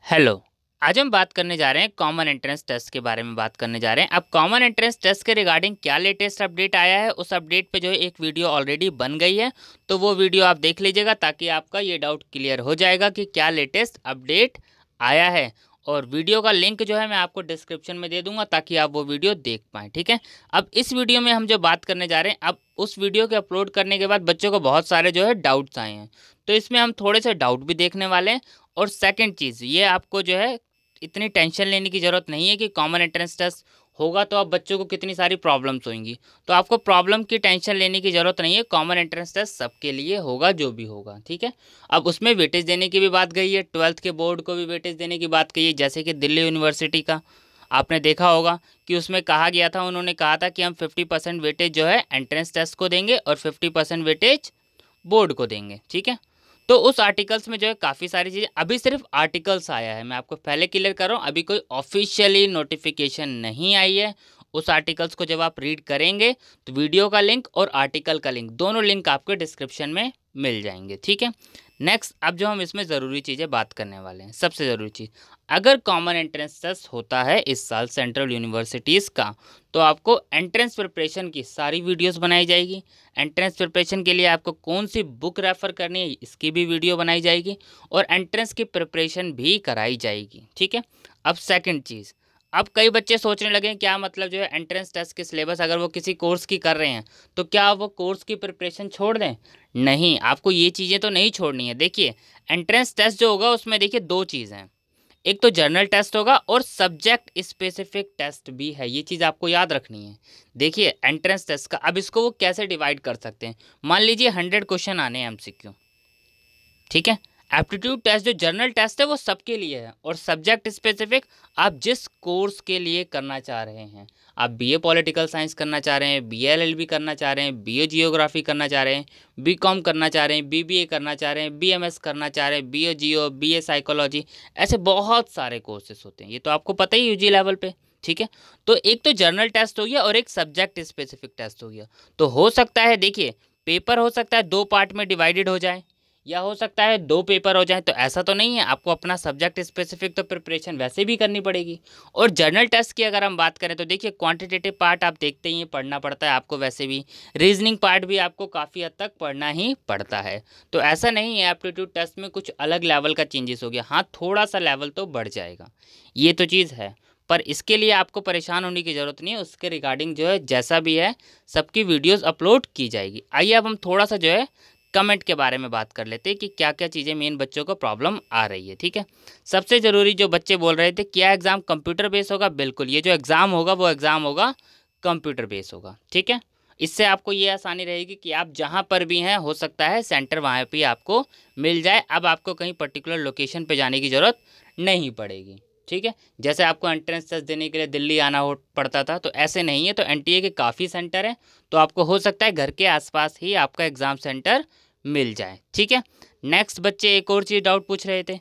Hello. आज हम बात करने जा रहे हैं कॉमन एंट्रेंस टेस्ट के बारे में बात करने जा रहे हैं। अब कॉमन एंट्रेंस टेस्ट के रिगार्डिंग क्या लेटेस्ट अपडेट आया है, उस अपडेट पे जो है एक वीडियो ऑलरेडी बन गई है, तो वो वीडियो आप देख लीजिएगा ताकि आपका ये डाउट क्लियर हो जाएगा कि क्या लेटेस्ट अपडेट आया है। और वीडियो का लिंक जो है मैं आपको डिस्क्रिप्शन में दे दूंगा ताकि आप वो वीडियो देख पाएँ, ठीक है। अब इस वीडियो में हम जो बात करने जा रहे हैं, अब उस वीडियो के अपलोड करने के बाद बच्चों को बहुत सारे जो है डाउट्स आए हैं, तो इसमें हम थोड़े से डाउट भी देखने वाले हैं। और सेकंड चीज़ ये आपको जो है इतनी टेंशन लेने की ज़रूरत नहीं है कि कॉमन एंट्रेंस टेस्ट होगा तो अब बच्चों को कितनी सारी प्रॉब्लम्स होंगी, तो आपको प्रॉब्लम की टेंशन लेने की ज़रूरत नहीं है। कॉमन एंट्रेंस टेस्ट सबके लिए होगा जो भी होगा, ठीक है। अब उसमें वेटेज देने की भी बात गई है, 12th के बोर्ड को भी वेटेज देने की बात कही है। जैसे कि दिल्ली यूनिवर्सिटी का आपने देखा होगा कि उसमें कहा गया था, उन्होंने कहा था कि हम 50% वेटेज जो है एंट्रेंस टेस्ट को देंगे और 50% वेटेज बोर्ड को देंगे, ठीक है। तो उस आर्टिकल्स में जो है काफ़ी सारी चीज़ें, अभी सिर्फ आर्टिकल्स आया है, मैं आपको पहले क्लियर कर रहा हूँ, अभी कोई ऑफिशियली नोटिफिकेशन नहीं आई है। उस आर्टिकल्स को जब आप रीड करेंगे तो वीडियो का लिंक और आर्टिकल का लिंक, दोनों लिंक आपके डिस्क्रिप्शन में मिल जाएंगे, ठीक है। नेक्स्ट, अब जो हम इसमें ज़रूरी चीज़ें बात करने वाले हैं, सबसे ज़रूरी चीज़, अगर कॉमन एंट्रेंस टेस्ट होता है इस साल सेंट्रल यूनिवर्सिटीज़ का, तो आपको एंट्रेंस प्रिपरेशन की सारी वीडियोस बनाई जाएगी। एंट्रेंस प्रिपरेशन के लिए आपको कौन सी बुक रेफ़र करनी है इसकी भी वीडियो बनाई जाएगी और एंट्रेंस की प्रिपरेशन भी कराई जाएगी, ठीक है। अब सेकंड चीज़, अब कई बच्चे सोचने लगे हैं क्या मतलब जो है एंट्रेंस टेस्ट के सिलेबस अगर वो किसी कोर्स की कर रहे हैं तो क्या वो कोर्स की प्रिपरेशन छोड़ दें? नहीं, आपको ये चीज़ें तो नहीं छोड़नी है। देखिए, एंट्रेंस टेस्ट जो होगा उसमें देखिए दो चीज़ हैं, एक तो जर्नल टेस्ट होगा और सब्जेक्ट स्पेसिफिक टेस्ट भी है, ये चीज़ आपको याद रखनी है। देखिए एंट्रेंस टेस्ट का अब इसको वो कैसे डिवाइड कर सकते हैं, मान लीजिए 100 क्वेश्चन आने हैं एमसीक्यू, ठीक है। एप्टीट्यूड टेस्ट जो जर्नल टेस्ट है वो सबके लिए है और सब्जेक्ट स्पेसिफिक आप जिस कोर्स के लिए करना चाह रहे हैं, आप बीए पॉलिटिकल साइंस करना चाह रहे हैं, बीए एलएलबी करना चाह रहे हैं, बीए जियोग्राफी करना चाह रहे हैं, बीकॉम करना चाह रहे हैं, बीबीए करना चाह रहे हैं, बीएमएस करना चाह रहे हैं, बीए जियो, बीए साइकोलॉजी, ऐसे बहुत सारे कोर्सेस होते हैं, ये तो आपको पता ही यूजी लेवल पे, ठीक है। तो एक तो जर्नल टेस्ट हो गया और एक सब्जेक्ट स्पेसिफिक टेस्ट हो गया। तो हो सकता है, देखिए, पेपर हो सकता है दो पार्ट में डिवाइडेड हो जाए या हो सकता है दो पेपर हो जाए, तो ऐसा तो नहीं है, आपको अपना सब्जेक्ट स्पेसिफिक तो प्रिपरेशन वैसे भी करनी पड़ेगी। और जर्नल टेस्ट की अगर हम बात करें तो देखिए क्वांटिटेटिव पार्ट आप देखते ही हैं, पढ़ना पड़ता है आपको, वैसे भी रीजनिंग पार्ट भी आपको काफ़ी हद तक पढ़ना ही पड़ता है। तो ऐसा नहीं है एप्टीट्यूड टेस्ट में कुछ अलग लेवल का चेंजेस हो गया, हाँ थोड़ा सा लेवल तो बढ़ जाएगा, ये तो चीज़ है, पर इसके लिए आपको परेशान होने की ज़रूरत नहीं है। उसके रिगार्डिंग जो है जैसा भी है सबकी वीडियोस अपलोड की जाएगी। आइए अब हम थोड़ा सा जो है कमेंट के बारे में बात कर लेते हैं कि क्या क्या चीज़ें मेन बच्चों को प्रॉब्लम आ रही है, ठीक है। सबसे ज़रूरी जो बच्चे बोल रहे थे क्या एग्ज़ाम कंप्यूटर बेस होगा, बिल्कुल, ये जो एग्ज़ाम होगा वो एग्ज़ाम होगा कंप्यूटर बेस होगा, ठीक है। इससे आपको ये आसानी रहेगी कि आप जहाँ पर भी हैं हो सकता है सेंटर वहाँ पे आपको मिल जाए। अब आपको कहीं पर्टिकुलर लोकेशन पे जाने की ज़रूरत नहीं पड़ेगी, ठीक है। जैसे आपको एंट्रेंस टेस्ट देने के लिए दिल्ली आना हो पड़ता था, तो ऐसे नहीं है। तो एनटीए के काफ़ी सेंटर हैं, तो आपको हो सकता है घर के आसपास ही आपका एग्ज़ाम सेंटर मिल जाए, ठीक है। नेक्स्ट बच्चे एक और चीज़ डाउट पूछ रहे थे,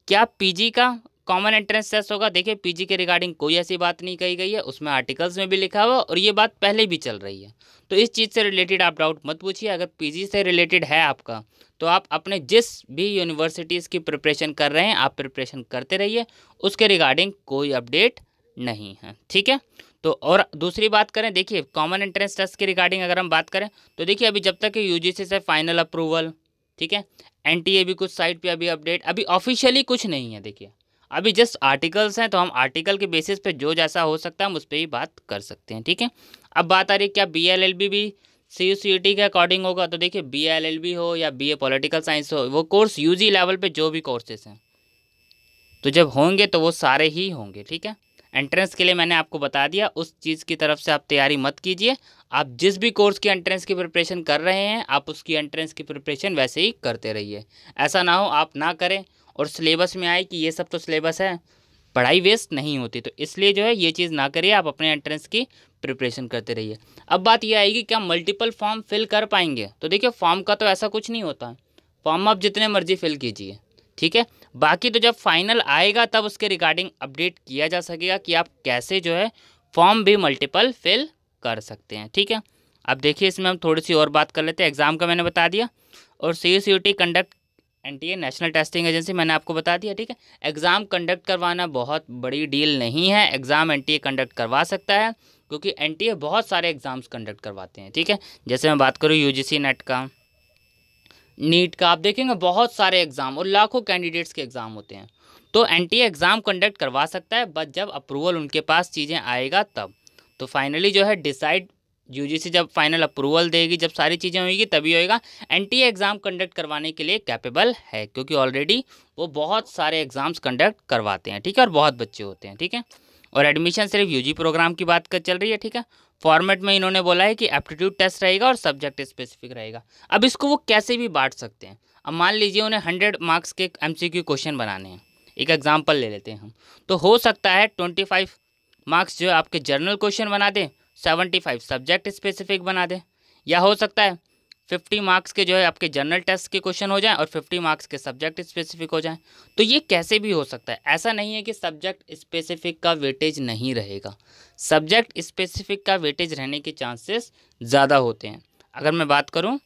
क्या पीजी का कॉमन एंट्रेंस टेस्ट होगा? देखिए पीजी के रिगार्डिंग कोई ऐसी बात नहीं कही गई है, उसमें आर्टिकल्स में भी लिखा हुआ और ये बात पहले भी चल रही है, तो इस चीज़ से रिलेटेड आप डाउट मत पूछिए। अगर पीजी से रिलेटेड है आपका तो आप अपने जिस भी यूनिवर्सिटीज़ की प्रिपरेशन कर रहे हैं आप प्रिपरेशन करते रहिए, उसके रिगार्डिंग कोई अपडेट नहीं है, ठीक है। तो और दूसरी बात करें, देखिए कॉमन एंट्रेंस टेस्ट के रिगार्डिंग अगर हम बात करें तो देखिए अभी जब तक यूजीसी से फाइनल अप्रूवल, ठीक है, एनटीए भी कुछ साइट पे अभी अपडेट, अभी ऑफिशियली कुछ नहीं है। देखिए अभी जस्ट आर्टिकल्स हैं, तो हम आर्टिकल के बेसिस पे जो जैसा हो सकता है हम उस पर ही बात कर सकते हैं, ठीक है। अब बात आ रही है क्या बीएलएलबी भी सीयूसीईटी के अकॉर्डिंग होगा? तो देखिए बीएलएलबी हो या बीए पॉलिटिकल साइंस हो, वो कोर्स यूजी लेवल पे जो भी कोर्सेज हैं, तो जब होंगे तो वो सारे ही होंगे, ठीक है। एंट्रेंस के लिए मैंने आपको बता दिया, उस चीज़ की तरफ से आप तैयारी मत कीजिए। आप जिस भी कोर्स की एंट्रेंस की प्रिपरेशन कर रहे हैं आप उसकी एंट्रेंस की प्रिपरेशन वैसे ही करते रहिए। ऐसा ना हो आप ना करें और सिलेबस में आए कि ये सब तो सिलेबस है, पढ़ाई वेस्ट नहीं होती, तो इसलिए जो है ये चीज़ ना करिए, आप अपने एंट्रेंस की प्रिपरेशन करते रहिए। अब बात ये आएगी क्या मल्टीपल फॉर्म फिल कर पाएंगे? तो देखिए फॉर्म का तो ऐसा कुछ नहीं होता है, फॉर्म आप जितने मर्जी फिल कीजिए, ठीक है। बाकी तो जब फाइनल आएगा तब उसके रिगार्डिंग अपडेट किया जा सकेगा कि आप कैसे जो है फॉर्म भी मल्टीपल फिल कर सकते हैं, ठीक है। अब देखिए इसमें हम थोड़ी सी और बात कर लेते हैं। एग्ज़ाम का मैंने बता दिया और CUCET conduct NTA national testing agency मैंने आपको बता दिया, ठीक है। एग्ज़ाम कंडक्ट करवाना बहुत बड़ी डील नहीं है, एग्ज़ाम एनटीए कंडक्ट करवा सकता है क्योंकि एनटीए बहुत सारे एग्ज़ाम्स कंडक्ट करवाते हैं, ठीक है। जैसे मैं बात करूँ यूजीसी नेट का, नीट का, आप देखेंगे बहुत सारे एग्ज़ाम और लाखों कैंडिडेट्स के एग्ज़ाम होते हैं। तो एनटीए एग्ज़ाम कंडक्ट करवा सकता है, बट जब अप्रूवल उनके पास चीज़ें आएगा तब। तो फाइनली जो है डिसाइड यूजीसी जब फाइनल अप्रूवल देगी, जब सारी चीज़ें होगी तभी होएगा। एनटीए एग्ज़ाम कंडक्ट करवाने के लिए कैपेबल है क्योंकि ऑलरेडी वो बहुत सारे एग्ज़ाम्स कंडक्ट करवाते हैं, ठीक है, और बहुत बच्चे होते हैं, ठीक है। और एडमिशन सिर्फ यूजी प्रोग्राम की बात कर चल रही है, ठीक है। फॉर्मेट में इन्होंने बोला है कि एप्टीट्यूड टेस्ट रहेगा और सब्जेक्ट स्पेसिफिक रहेगा। अब इसको वो कैसे भी बांट सकते हैं। अब मान लीजिए उन्हें 100 मार्क्स के एमसीक्यू क्वेश्चन बनाने हैं, एक एग्जांपल ले लेते हैं हम, तो हो सकता है 25 मार्क्स जो है आपके जर्नल क्वेश्चन बना दें, 75 सब्जेक्ट स्पेसिफिक बना दें, या हो सकता है 50 मार्क्स के जो है आपके जर्नल टेस्ट के क्वेश्चन हो जाएं और 50 मार्क्स के सब्जेक्ट स्पेसिफिक हो जाएं। तो ये कैसे भी हो सकता है, ऐसा नहीं है कि सब्जेक्ट स्पेसिफिक का वेटेज नहीं रहेगा। सब्जेक्ट स्पेसिफिक का वेटेज रहने के चांसेस ज़्यादा होते हैं। अगर मैं बात करूं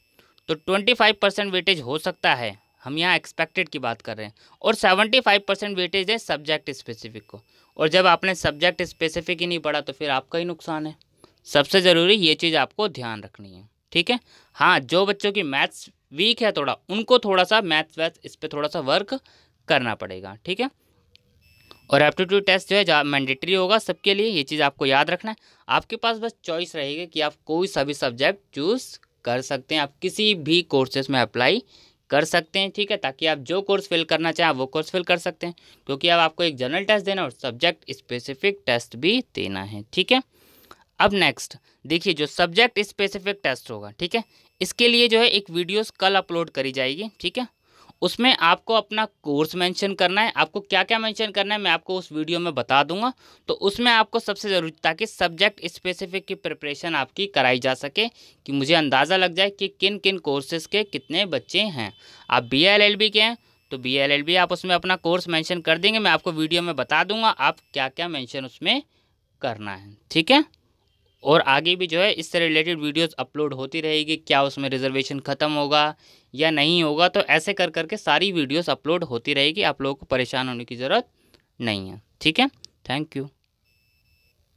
तो 25% वेटेज हो सकता है, हम यहाँ एक्सपेक्टेड की बात कर रहे हैं, और 75% वेटेज है सब्जेक्ट स्पेसिफिक को। और जब आपने सब्जेक्ट स्पेसिफिक ही नहीं पढ़ा तो फिर आपका ही नुकसान है। सबसे ज़रूरी ये चीज़ आपको ध्यान रखनी है, ठीक है। हाँ, जो बच्चों की मैथ्स वीक है थोड़ा, उनको थोड़ा सा मैथ्स वैथ्स इस पर थोड़ा सा वर्क करना पड़ेगा, ठीक है। और एप्टीट्यूड टेस्ट जो है जहाँ मैंडेटरी होगा सबके लिए, ये चीज़ आपको याद रखना है। आपके पास बस चॉइस रहेगी कि आप कोई सा भी सब्जेक्ट चूज़ कर सकते हैं, आप किसी भी कोर्सेज में अप्लाई कर सकते हैं, ठीक है, ताकि आप जो कोर्स फिल करना चाहें वो कोर्स फिल कर सकते हैं, क्योंकि अब आपको एक जनरल टेस्ट देना और सब्जेक्ट स्पेसिफिक टेस्ट भी देना है, ठीक है। अब नेक्स्ट देखिए, जो सब्जेक्ट स्पेसिफिक टेस्ट होगा, ठीक है, इसके लिए जो है एक वीडियोस कल अपलोड करी जाएगी, ठीक है। उसमें आपको अपना कोर्स मेंशन करना है, आपको क्या क्या मेंशन करना है मैं आपको उस वीडियो में बता दूंगा। तो उसमें आपको सबसे ज़रूरी, ताकि सब्जेक्ट स्पेसिफिक की प्रिपरेशन आपकी कराई जा सके, कि मुझे अंदाज़ा लग जाए कि किन किन कोर्सेज़ के कितने बच्चे हैं। आप BA LLB के हैं तो BA LLB आप उसमें अपना कोर्स मेंशन कर देंगे, मैं आपको वीडियो में बता दूंगा आप क्या क्या मेंशन उसमें करना है, ठीक है। और आगे भी जो है इससे रिलेटेड वीडियोस अपलोड होती रहेगी, क्या उसमें रिजर्वेशन ख़त्म होगा या नहीं होगा, तो ऐसे कर करके सारी वीडियोस अपलोड होती रहेगी, आप लोगों को परेशान होने की ज़रूरत नहीं है, ठीक है। Thank you.